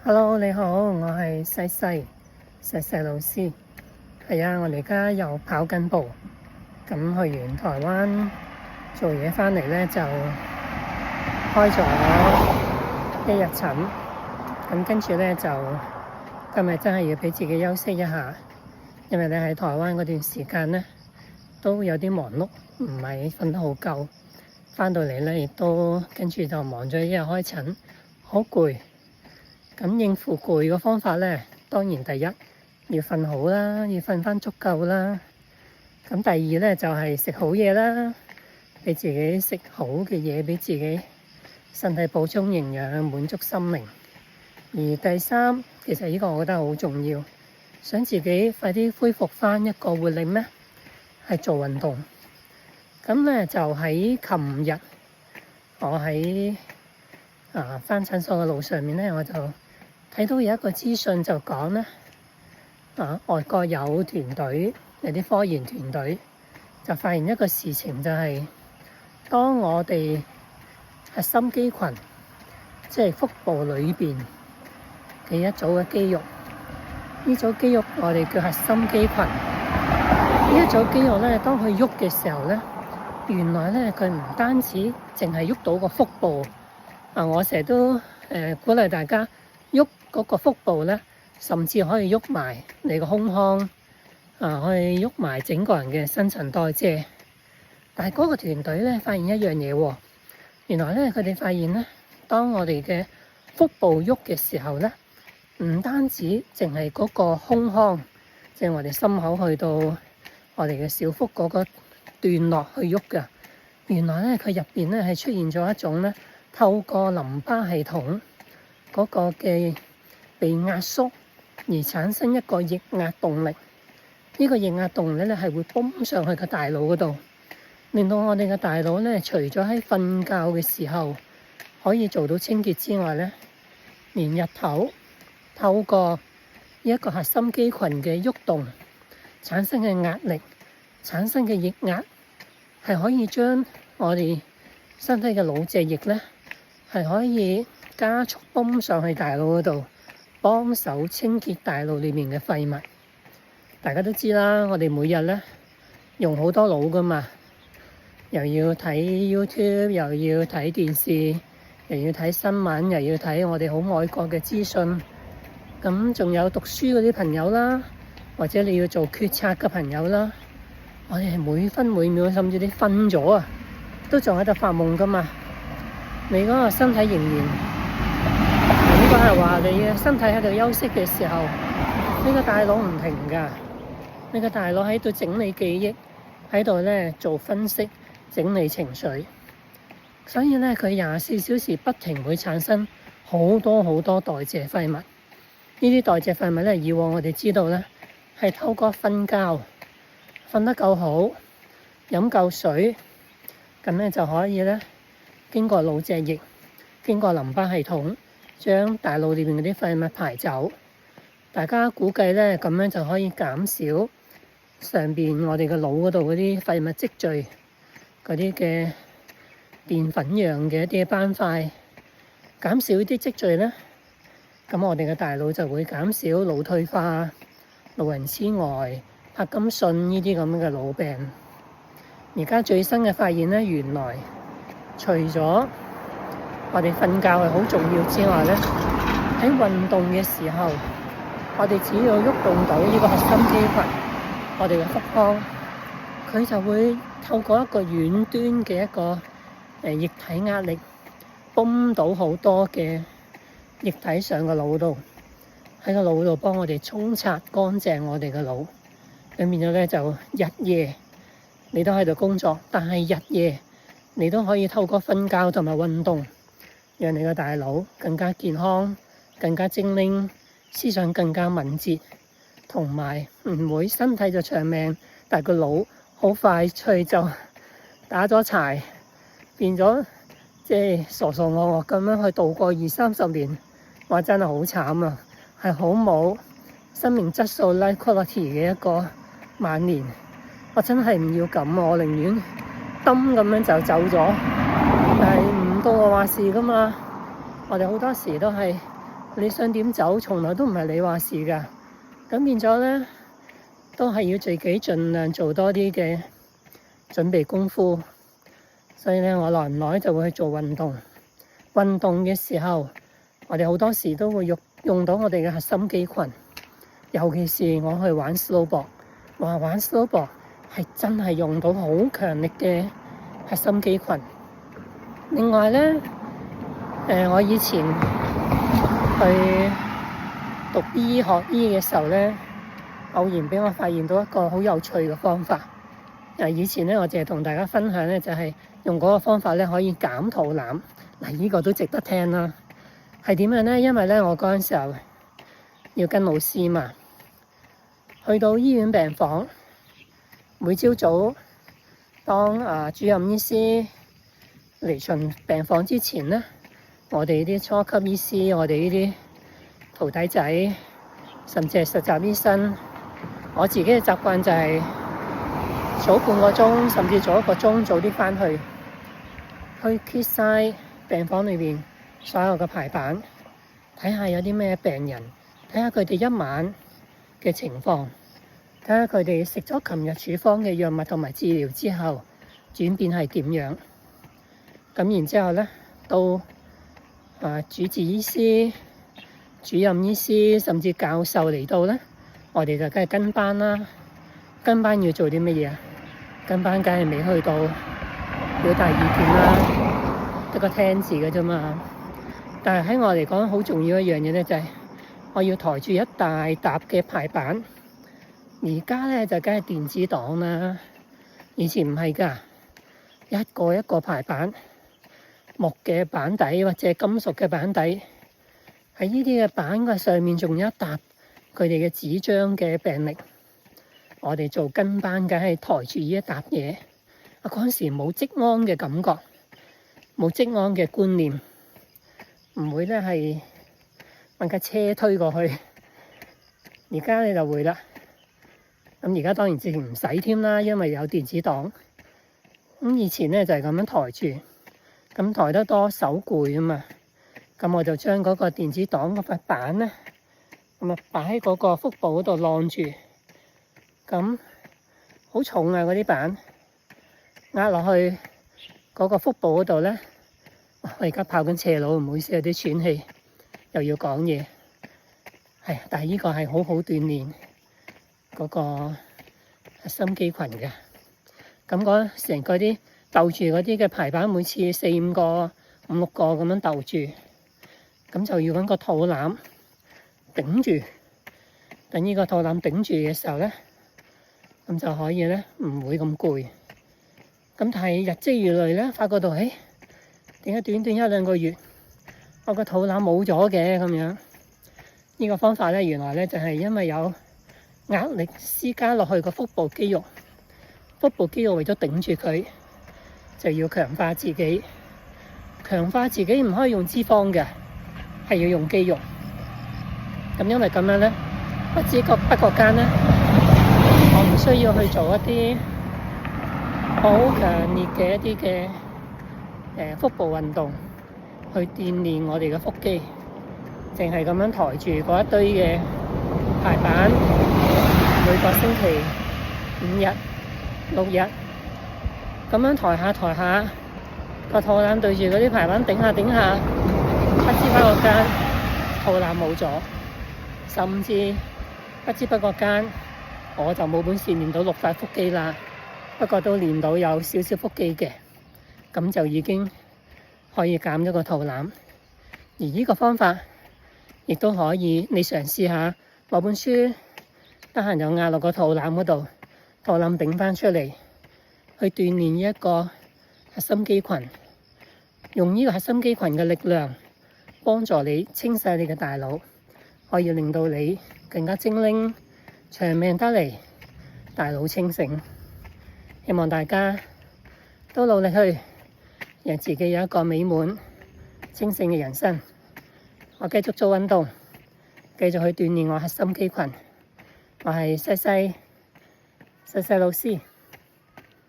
Hello，你好，我係細老師。係啊，我哋而家又跑緊步。咁去完台灣做嘢返嚟咧，就開咗一日診。咁跟住咧就今日真係要俾自己休息一下，因為你喺台灣嗰段時間咧都有啲忙碌，唔係瞓得好夠。返到嚟咧亦都跟住就忙咗一日開診，好攰。咁應付攰嘅方法咧，當然第一要瞓好啦，要瞓返足夠啦。咁第二咧就係食好嘢啦，俾自己食好嘅嘢，俾自己身體補充營養，滿足心靈。而第三，其實呢個我覺得好重要，想自己快啲恢復返一個活力咩？係做運動。咁咧就喺琴日，我喺返診所嘅路上面咧，我就睇到有一個資訊就講咧，外國有團隊，有啲科研團隊就發現一個事情，就係當我哋核心肌群，即係腹部裏邊嘅一組嘅肌肉，呢組肌肉我哋叫核心肌群。呢一組肌肉咧，當佢喐嘅時候咧，原來咧佢唔單止淨係喐到個腹部。我成日都鼓勵大家喐嗰個腹部咧，甚至可以喐埋你個胸腔，可以喐埋整個人嘅新陳代謝。但係嗰個團隊咧發現一樣嘢喎，原來咧佢哋發現咧，當我哋嘅腹部喐嘅時候咧，唔單止淨係嗰個胸腔，即係我哋心口去到我哋嘅小腹嗰個段落去喐㗎。原來咧佢入邊咧係出現咗一種咧，透過淋巴系統嗰個嘅被壓縮而產生一個逆壓動力。呢個逆壓動力咧係會泵上去個大腦嗰度，令到我哋嘅大腦咧，除咗喺瞓覺嘅時候可以做到清潔之外咧，連日頭透過一個核心肌群嘅喐動產生嘅壓力、產生嘅逆壓，係可以將我哋身體嘅腦脊液咧，係可以加速泵上去大腦嗰度，幫手清潔大腦裏面嘅廢物。大家都知啦，我哋每日咧用好多腦噶嘛，又要睇 YouTube， 又要睇電視，又要睇新聞，又要睇我哋好愛國嘅資訊。咁仲有讀書嗰啲朋友啦，或者你要做決策嘅朋友啦，我哋係每分每秒，甚至你瞓咗啊，都仲喺度發夢噶嘛。你嗰個身體仍然，應該係話你嘅身體喺度休息嘅時候，你個大腦唔停㗎，你個大腦喺度整理記憶，喺度咧做分析、整理情緒，所以咧佢24小時不停會產生好多好多代謝廢物。呢啲代謝廢物咧，以往我哋知道咧係透過瞓覺，瞓得夠好，飲夠水，咁咧就可以咧，經過腦脊液，經過淋巴系統，將大腦裏面嗰啲廢物排走。大家估計咧，咁樣就可以減少上邊我哋嘅腦嗰度嗰啲廢物積聚，嗰啲嘅澱粉樣嘅一啲斑塊，減少啲積聚咧，咁我哋嘅大腦就會減少腦退化、老人痴呆、柏金遜呢啲咁嘅腦病。而家最新嘅發現咧，原來除咗我哋瞓覺係好重要之外咧，喺運動嘅時候，我哋只要喐動到呢個核心肌群，我哋嘅腹腔，佢就會透過一個遠端嘅一個液體壓力，泵到好多嘅液體上個腦度，喺個腦度幫我哋沖刷乾淨我哋嘅腦。咁變咗咧就日夜你都喺度工作，但係日夜你都可以透過瞓覺同埋運動，讓你個大腦更加健康、更加精靈，思想更加敏捷，同埋唔會身體就長命，但係個腦好快脆就打咗柴，變咗即係傻傻惡惡咁樣去度過20-30年。話真係好慘啊，係好冇生命質素 life quality 嘅一個晚年。我真係唔要咁啊，我寧願噉樣就走咗，但係唔到我話事噶嘛。我哋好多時都係你想點走，從來都唔係你話事㗎。咁變咗咧，都係要自己盡量做多啲嘅準備功夫。所以咧，我耐唔耐就會去做運動。運動嘅時候，我哋好多時都會用到我哋嘅核心肌群。尤其是我去玩 snowboard， 玩 snowboard 係真係用到好強力嘅核心肌群。另外咧，我以前去讀醫學嘅時候咧，偶然俾我發現到一個好有趣嘅方法。以前咧，我淨係同大家分享咧，就係用嗰個方法咧可以減肚腩。嗱，呢個都值得聽啦。係點樣咧？因為咧，我嗰陣時候要跟老師嘛，去到醫院病房，每朝早當主任醫師嚟巡病房之前咧，我哋啲初級醫師，我哋呢啲徒弟仔，甚至係實習醫生，我自己嘅習慣就係早半個鐘，甚至早1個鐘早啲返去揭晒病房裏邊所有嘅排版，睇下有啲咩病人，睇下佢哋一晚嘅情況，睇下佢哋食咗琴日處方嘅藥物同埋治療之後轉變係點樣。咁然之後咧，到主治醫師、主任醫師甚至教授嚟到咧，我哋就梗係跟班啦。跟班要做啲乜嘢啊？跟班梗係未去到表達意見啦，得個聽字嘅啫嘛。但係喺我嚟講，好重要一樣嘢咧，就係我要抬住一大沓嘅排版。而家咧就梗係電子檔啦，以前唔係㗎，一個一個排版，木嘅板底或者金屬嘅板底，喺呢啲嘅板嘅上面仲有一沓佢哋嘅紙張嘅病歷。我哋做跟班梗係抬住呢一沓嘢。嗰陣時冇職安嘅感覺，冇職安嘅觀念，唔會咧係揾架車推過去。而家你就會啦。咁而家當然之前唔使添啦，因為有電子檔。咁以前咧就係咁樣抬住，咁抬得多手攰啊嘛。咁我就將嗰個電子檔嗰塊板咧，咁啊擺喺嗰個腹部嗰度晾住。咁好重啊！嗰啲板壓落去嗰個腹部嗰度咧，我而家跑緊斜路，唔好意思有啲喘氣，又要講嘢。係，但係呢個係好好鍛鍊嗰個核心肌群嘅。咁嗰成個啲鬥住嗰啲嘅排版，每次4、5個、5、6個咁樣鬥住，咁就要揾個肚腩頂住。等呢個肚腩頂住嘅時候咧，咁就可以咧唔會咁攰。咁但係日積月累咧，發覺到點解短短1、2個月，我個肚腩冇咗嘅咁樣？呢個方法咧，原來咧就係因為有壓力施加落去個腹部肌肉，腹部肌肉為咗頂住佢，就要強化自己。強化自己唔可以用脂肪嘅，係要用肌肉。咁因為咁樣咧，不知不覺間咧，我唔需要去做一啲好強烈嘅一啲嘅腹部運動，去鍛鍊我哋嘅腹肌。淨係咁樣抬住嗰一堆嘅排版，每個星期5日、6日咁樣抬下，個肚腩對住嗰啲排版頂下，不知不覺間肚腩冇咗，甚至不知不覺間我就冇本事練到6塊腹肌啦，不過都練到有少少腹肌嘅，咁就已經可以減咗個肚腩。而呢個方法亦都可以，你嘗試下攞本書，得閒就壓落個肚腩嗰度，肚腩頂翻出嚟，去鍛鍊一個核心肌群，用呢個核心肌群嘅力量幫助你清洗你嘅大腦，可以令到你更加精靈、長命得嚟，大腦清醒。希望大家都努力去讓自己有一個美滿、清醒嘅人生。我繼續做運動，繼續去鍛鍊我核心肌群。我係西西老師。